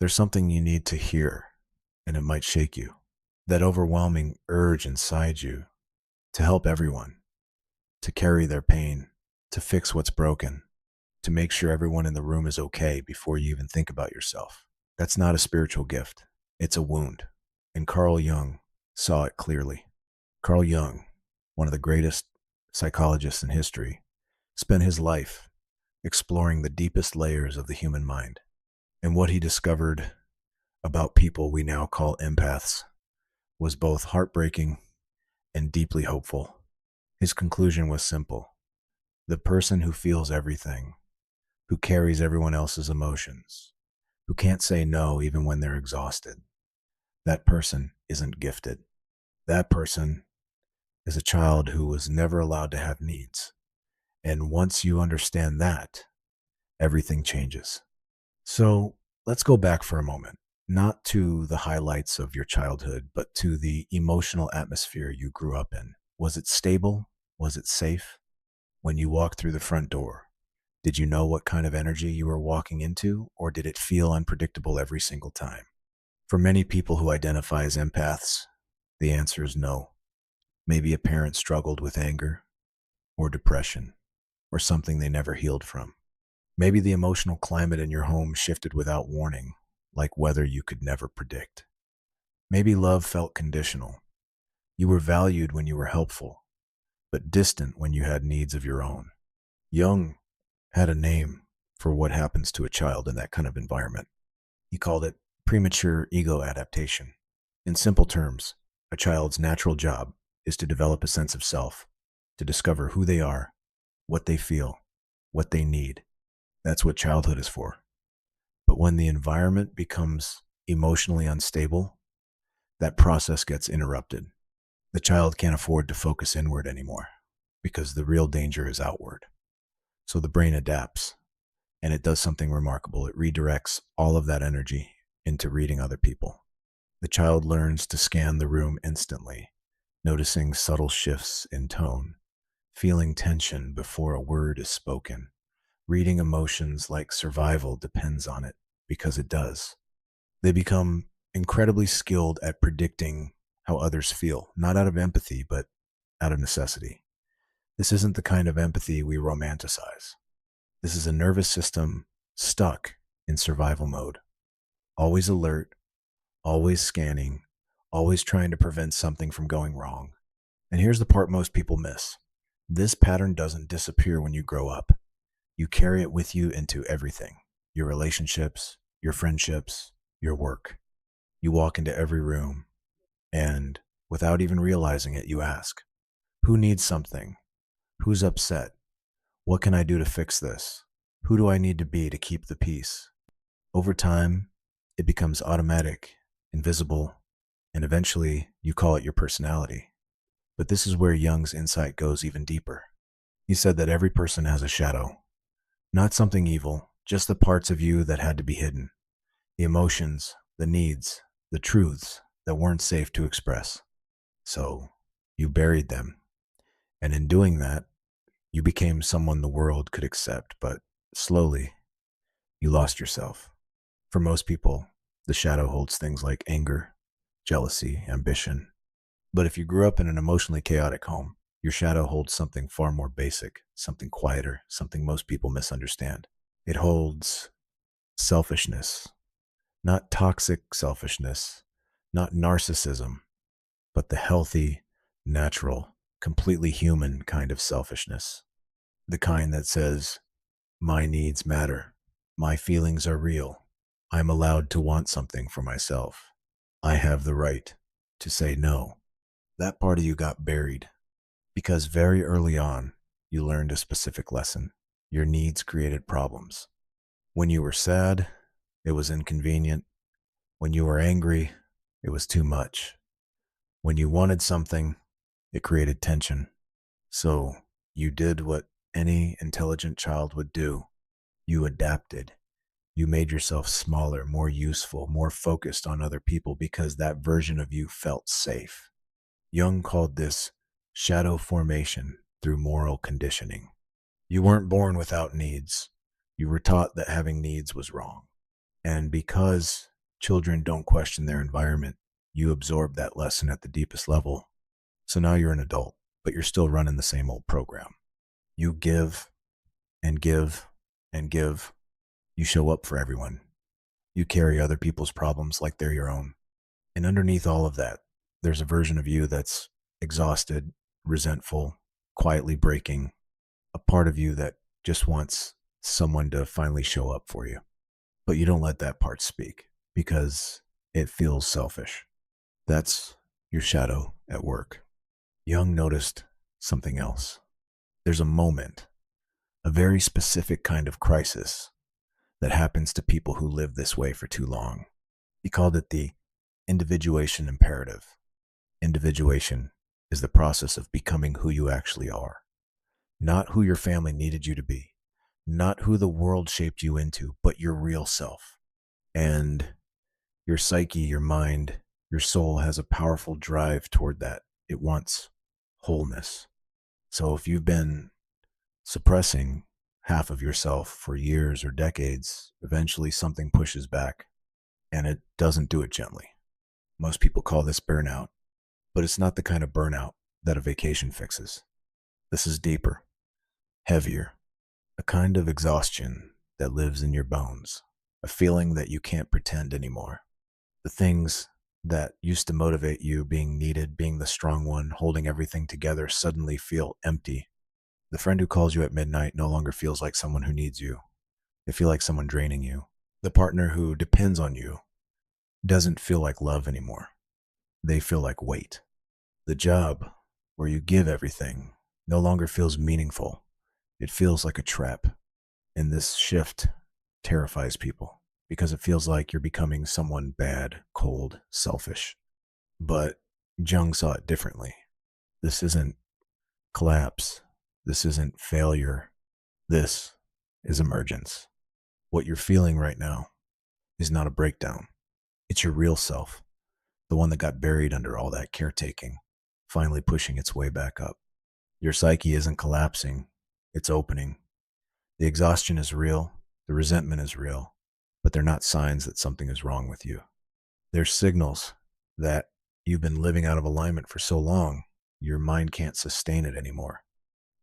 There's something you need to hear, and it might shake you. That overwhelming urge inside you to help everyone, to carry their pain, to fix what's broken, to make sure everyone in the room is okay before you even think about yourself. That's not a spiritual gift. It's a wound. And Carl Jung saw it clearly. Carl Jung, one of the greatest psychologists in history, spent his life exploring the deepest layers of the human mind. And what he discovered about people we now call empaths was both heartbreaking and deeply hopeful. His conclusion was simple. The person who feels everything, who carries everyone else's emotions, who can't say no even when they're exhausted, that person isn't gifted. That person is a child who was never allowed to have needs. And once you understand that, everything changes. So let's go back for a moment, not to the highlights of your childhood, but to the emotional atmosphere you grew up in. Was it stable? Was it safe? When you walked through the front door, did you know what kind of energy you were walking into, or did it feel unpredictable every single time? For many people who identify as empaths, the answer is no. Maybe a parent struggled with anger or depression or something they never healed from. Maybe the emotional climate in your home shifted without warning, like weather you could never predict. Maybe love felt conditional. You were valued when you were helpful, but distant when you had needs of your own. Jung had a name for what happens to a child in that kind of environment. He called it premature ego adaptation. In simple terms, a child's natural job is to develop a sense of self, to discover who they are, what they feel, what they need. That's what childhood is for. But when the environment becomes emotionally unstable, that process gets interrupted. The child can't afford to focus inward anymore because the real danger is outward. So the brain adapts, and it does something remarkable. It redirects all of that energy into reading other people. The child learns to scan the room instantly, noticing subtle shifts in tone, feeling tension before a word is spoken, reading emotions like survival depends on it, because it does. They become incredibly skilled at predicting how others feel, not out of empathy, but out of necessity. This isn't the kind of empathy we romanticize. This is a nervous system stuck in survival mode, always alert, always scanning, always trying to prevent something from going wrong. And here's the part most people miss. This pattern doesn't disappear when you grow up. You carry it with you into everything, your relationships, your friendships, your work. You walk into every room, and without even realizing it, you ask, who needs something? Who's upset? What can I do to fix this? Who do I need to be to keep the peace? Over time, it becomes automatic, invisible, and eventually you call it your personality. But this is where Jung's insight goes even deeper. He said that every person has a shadow, not something evil, just the parts of you that had to be hidden, the emotions, the needs, the truths that weren't safe to express. So you buried them. And in doing that, you became someone the world could accept, but slowly, you lost yourself. For most people, the shadow holds things like anger, jealousy, ambition. But if you grew up in an emotionally chaotic home, your shadow holds something far more basic, something quieter, something most people misunderstand. It holds selfishness, not toxic selfishness, not narcissism, but the healthy, natural, completely human kind of selfishness. The kind that says, my needs matter, my feelings are real, I'm allowed to want something for myself, I have the right to say no. That part of you got buried because very early on, you learned a specific lesson. Your needs created problems. When you were sad, it was inconvenient. When you were angry, it was too much. When you wanted something, it created tension. So you did what any intelligent child would do. You adapted. You made yourself smaller, more useful, more focused on other people because that version of you felt safe. Jung called this shadow formation through moral conditioning. You weren't born without needs. You were taught that having needs was wrong. And because Children don't question their environment. You absorb that lesson at the deepest level. So now you're an adult, but you're still running the same old program. You give and give and give. You show up for everyone. You carry other people's problems like they're your own. And underneath all of that, there's a version of you that's exhausted, resentful, quietly breaking, a part of you that just wants someone to finally show up for you. But you don't let that part speak because it feels selfish. That's your shadow at work. Jung noticed something else. There's a moment, a very specific kind of crisis that happens to people who live this way for too long. He called it the individuation imperative. Individuation is the process of becoming who you actually are, not who your family needed you to be, not who the world shaped you into, but your real self. And your psyche, your mind, your soul has a powerful drive toward that. It wants wholeness. So if you've been suppressing half of yourself for years or decades, eventually something pushes back, and it doesn't do it gently. Most people call this burnout, but it's not the kind of burnout that a vacation fixes. This is deeper, heavier, a kind of exhaustion that lives in your bones, a feeling that you can't pretend anymore. The things that used to motivate you, being needed, being the strong one, holding everything together, suddenly feel empty. The friend who calls you at midnight no longer feels like someone who needs you. They feel like someone draining you. The partner who depends on you doesn't feel like love anymore. They feel like weight. The job where you give everything no longer feels meaningful. It feels like a trap. And this shift terrifies people because it feels like you're becoming someone bad, cold, selfish. But Jung saw it differently. This isn't collapse. This isn't failure. This is emergence. What you're feeling right now is not a breakdown. It's your real self, the one that got buried under all that caretaking, finally pushing its way back up. Your psyche isn't collapsing, it's opening. The exhaustion is real, the resentment is real, but they're not signs that something is wrong with you. They're signals that you've been living out of alignment for so long, your mind can't sustain it anymore.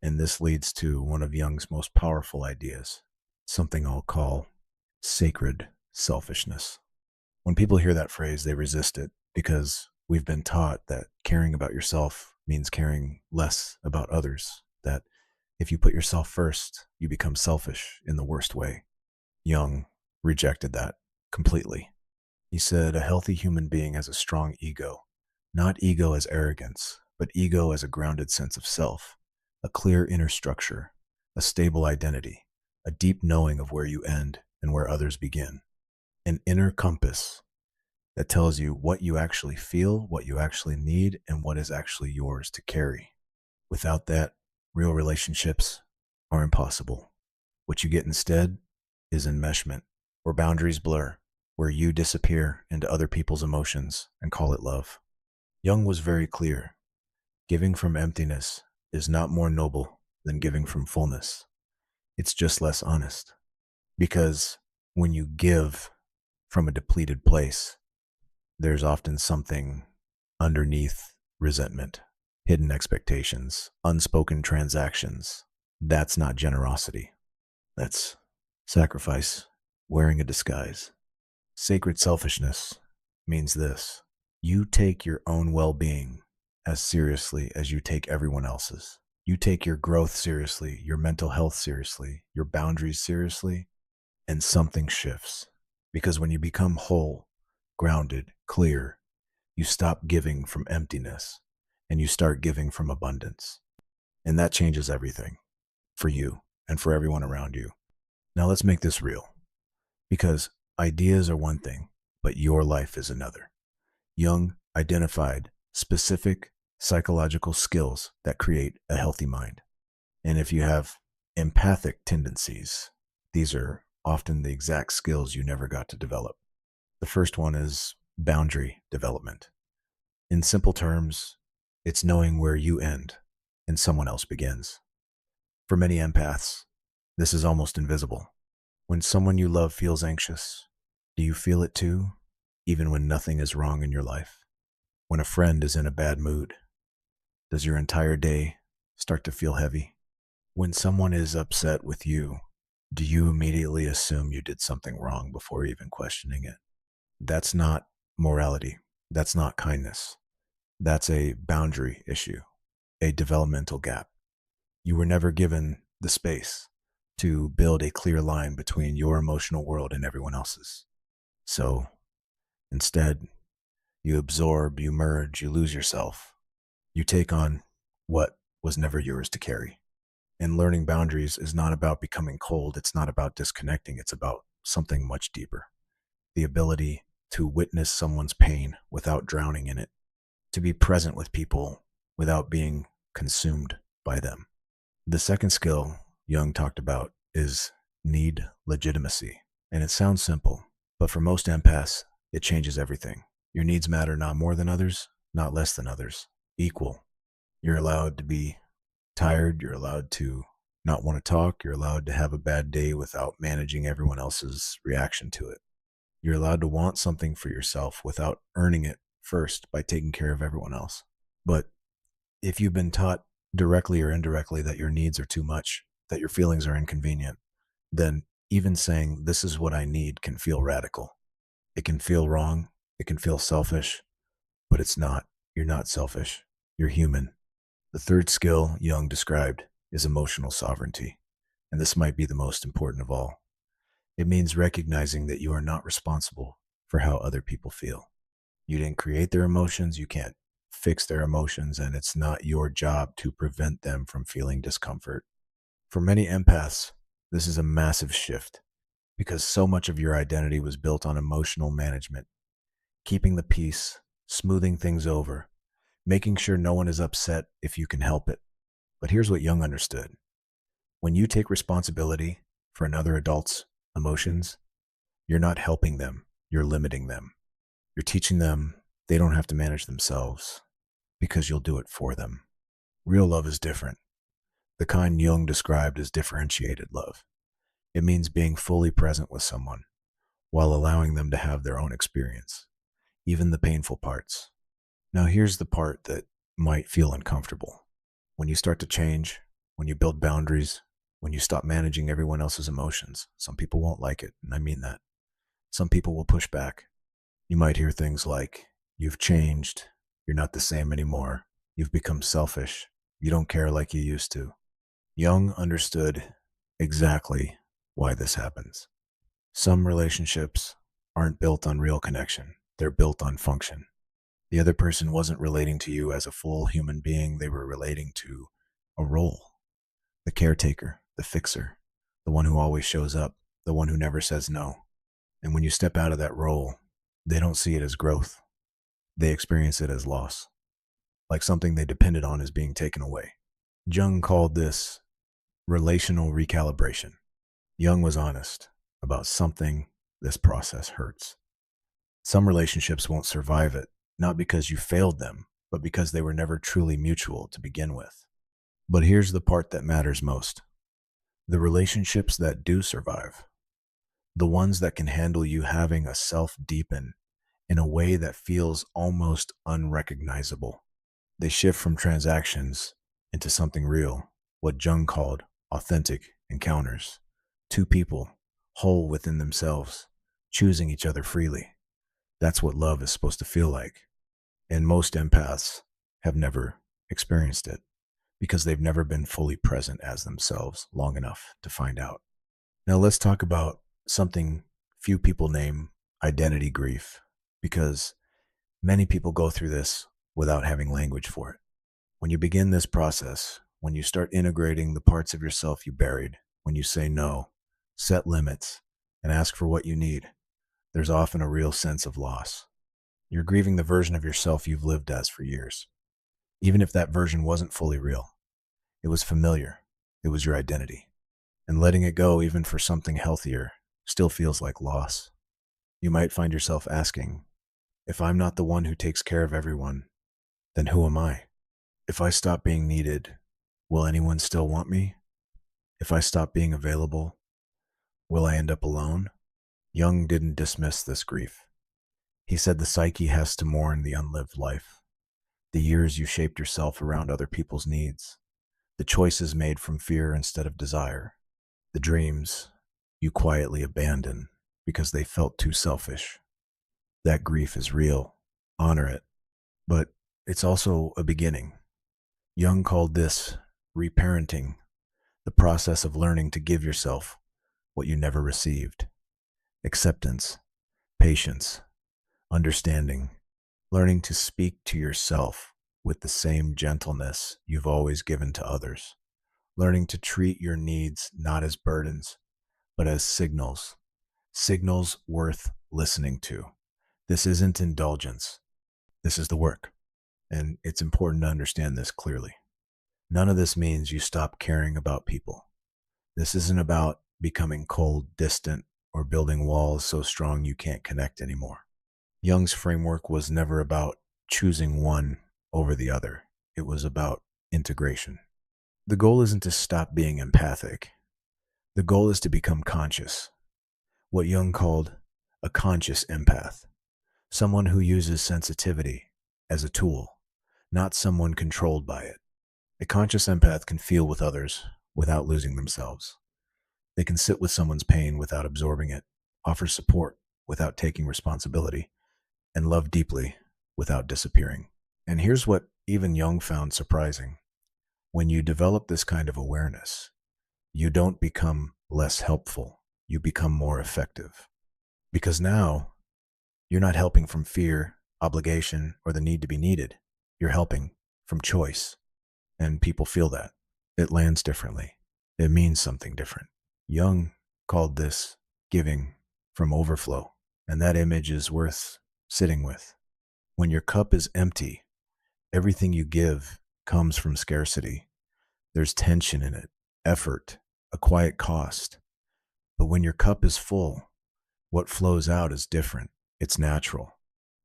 And this leads to one of Jung's most powerful ideas, something I'll call sacred selfishness. When people hear that phrase, they resist it because we've been taught that caring about yourself means caring less about others, that if you put yourself first, you become selfish in the worst way. Jung rejected that completely. He said a healthy human being has a strong ego, not ego as arrogance, but ego as a grounded sense of self, a clear inner structure, a stable identity, a deep knowing of where you end and where others begin, an inner compass that tells you what you actually feel, what you actually need, and what is actually yours to carry. Without that, real relationships are impossible. What you get instead is enmeshment, where boundaries blur, where you disappear into other people's emotions and call it love. Jung was very clear. Giving from emptiness is not more noble than giving from fullness. It's just less honest. Because when you give from a depleted place, there's often something underneath: resentment, hidden expectations, unspoken transactions. That's not generosity. That's sacrifice, wearing a disguise. Sacred selfishness means this: you take your own well-being as seriously as you take everyone else's. You take your growth seriously, your mental health seriously, your boundaries seriously, and something shifts. Because when you become whole, grounded, clear, you stop giving from emptiness and you start giving from abundance. And that changes everything for you and for everyone around you. Now let's make this real, because ideas are one thing, but your life is another. Jung identified specific psychological skills that create a healthy mind. And if you have empathic tendencies, these are often the exact skills you never got to develop. The first one is boundary development. In simple terms, it's knowing where you end and someone else begins. For many empaths, this is almost invisible. When someone you love feels anxious, do you feel it too? even when nothing is wrong in your life? When a friend is in a bad mood, does your entire day start to feel heavy? When someone is upset with you, do you immediately assume you did something wrong before even questioning it? That's not morality. That's not kindness. That's a boundary issue, a developmental gap. You were never given the space to build a clear line between your emotional world and everyone else's. So instead, you absorb, you merge, you lose yourself. You take on what was never yours to carry. And learning boundaries is not about becoming cold. It's not about disconnecting. It's about something much deeper. The ability to witness someone's pain without drowning in it, to be present with people without being consumed by them. The second skill Jung talked about is need legitimacy. And it sounds simple, but for most empaths, it changes everything. Your needs matter not more than others, not less than others, equal. You're allowed to be tired. You're allowed to not want to talk. You're allowed to have a bad day without managing everyone else's reaction to it. You're allowed to want something for yourself without earning it first by taking care of everyone else. But if you've been taught directly or indirectly that your needs are too much, that your feelings are inconvenient, then even saying, "This is what I need," can feel radical. It can feel wrong. It can feel selfish, but it's not. You're not selfish. You're human. The third skill Jung described is emotional sovereignty, and this might be the most important of all. It means recognizing that you are not responsible for how other people feel. You didn't create their emotions, you can't fix their emotions, and it's not your job to prevent them from feeling discomfort. For many empaths, this is a massive shift because so much of your identity was built on emotional management, keeping the peace, smoothing things over, making sure no one is upset if you can help it. But here's what Jung understood. When you take responsibility for another adult's emotions, you're not helping them, you're limiting them. You're teaching them they don't have to manage themselves because you'll do it for them. Real love is different. The kind Jung described as differentiated love. It means being fully present with someone while allowing them to have their own experience, even the painful parts. Now, here's the part that might feel uncomfortable. When you start to change, when you build boundaries, when you stop managing everyone else's emotions, some people won't like it, and I mean that. Some people will push back. You might hear things like, "You've changed, you're not the same anymore, you've become selfish, you don't care like you used to." Jung understood exactly why this happens. Some relationships aren't built on real connection, they're built on function. The other person wasn't relating to you as a full human being, they were relating to a role. The caretaker, the fixer, the one who always shows up, the one who never says no. And when you step out of that role, they don't see it as growth. They experience it as loss, like something they depended on is being taken away. Jung called this relational recalibration. Jung was honest about something this process hurts. Some relationships won't survive it, not because you failed them, but because they were never truly mutual to begin with. But here's the part that matters most. The relationships that do survive, the ones that can handle you having a self deepen in a way that feels almost unrecognizable. They shift from transactions into something real, what Jung called authentic encounters. Two people, whole within themselves, choosing each other freely. That's what love is supposed to feel like. And most empaths have never experienced it because they've never been fully present as themselves long enough to find out. Now let's talk about something few people name identity grief, because many people go through this without having language for it. When you begin this process, when you start integrating the parts of yourself you buried, when you say no, set limits, and ask for what you need, there's often a real sense of loss. You're grieving the version of yourself you've lived as for years. Even if that version wasn't fully real, it was familiar, it was your identity. And letting it go, even for something healthier, still feels like loss. You might find yourself asking, if I'm not the one who takes care of everyone, then who am I? If I stop being needed, will anyone still want me? If I stop being available, will I end up alone? Jung didn't dismiss this grief. He said the psyche has to mourn the unlived life, the years you shaped yourself around other people's needs, the choices made from fear instead of desire, the dreams you quietly abandoned because they felt too selfish. That grief is real. Honor it. But it's also a beginning. Jung called this reparenting, the process of learning to give yourself what you never received. Acceptance, patience, understanding, learning to speak to yourself with the same gentleness you've always given to others, learning to treat your needs not as burdens, but as signals, signals worth listening to. This isn't indulgence. This is the work. And it's important to understand this clearly. None of this means you stop caring about people. This isn't about becoming cold, distant, or building walls so strong you can't connect anymore. Jung's framework was never about choosing one over the other. It was about integration. The goal isn't to stop being empathic. The goal is to become conscious, what Jung called a conscious empath, someone who uses sensitivity as a tool, not someone controlled by it. A conscious empath can feel with others without losing themselves. They can sit with someone's pain without absorbing it, offer support without taking responsibility, and love deeply without disappearing. And here's what even Jung found surprising. When you develop this kind of awareness, you don't become less helpful, you become more effective. Because now, you're not helping from fear, obligation, or the need to be needed. You're helping from choice. And people feel that. It lands differently. It means something different. Jung called this giving from overflow, and that image is worth sitting with. When your cup is empty, everything you give comes from scarcity. There's tension in it, effort, a quiet cost. But when your cup is full, what flows out is different. It's natural.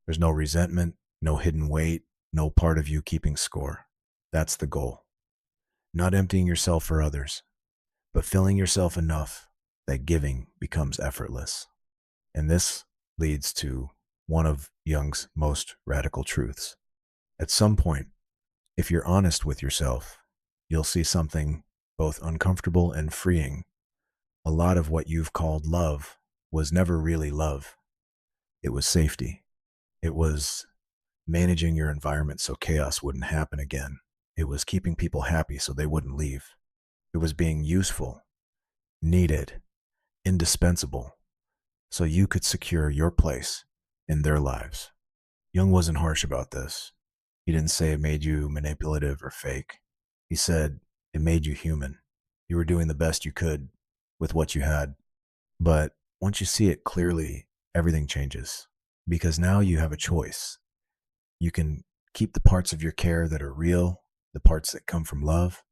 There's no resentment, no hidden weight, no part of you keeping score. That's the goal. Not emptying yourself for others, but filling yourself enough that giving becomes effortless. And this leads to one of Jung's most radical truths. At some point, if you're honest with yourself, you'll see something both uncomfortable and freeing. A lot of what you've called love was never really love. It was safety. It was managing your environment so chaos wouldn't happen again. It was keeping people happy so they wouldn't leave. It was being useful, needed, indispensable, so you could secure your place in their lives. Jung wasn't harsh about this. He didn't say it made you manipulative or fake. He said it made you human. You were doing the best you could with what you had. But once you see it clearly, everything changes. Because now you have a choice. You can keep the parts of your care that are real, the parts that come from love,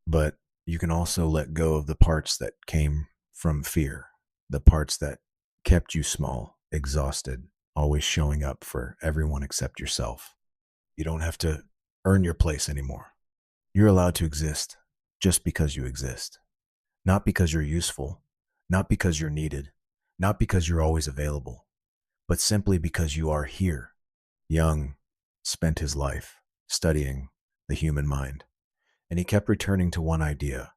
but you can also let go of the parts that came from fear, the parts that kept you small, exhausted, always showing up for everyone except yourself. You don't have to earn your place anymore. You're allowed to exist just because you exist. Not because you're useful, not because you're needed, not because you're always available, but simply because you are here. Jung spent his life studying the human mind, and he kept returning to one idea.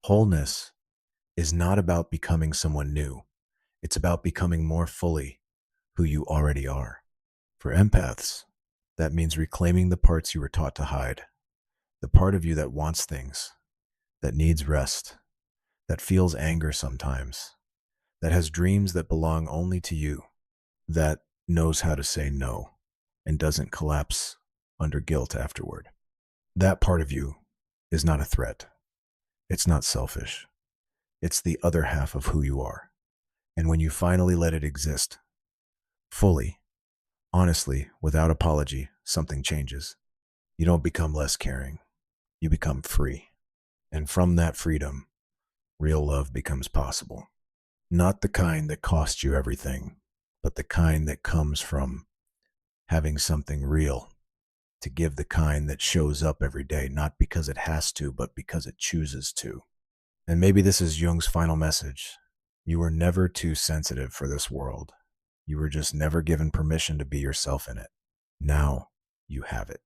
Wholeness is not about becoming someone new. It's about becoming more fully who you already are. For empaths, that means reclaiming the parts you were taught to hide, the part of you that wants things, that needs rest, that feels anger sometimes, that has dreams that belong only to you, that knows how to say no and doesn't collapse under guilt afterward. That part of you is not a threat. It's not selfish. It's the other half of who you are. And when you finally let it exist, fully, honestly, without apology, something changes. You don't become less caring. You become free. And from that freedom, real love becomes possible. Not the kind that costs you everything, but the kind that comes from having something real to give, the kind that shows up every day, not because it has to, but because it chooses to. And maybe this is Jung's final message. You were never too sensitive for this world. You were just never given permission to be yourself in it. Now you have it.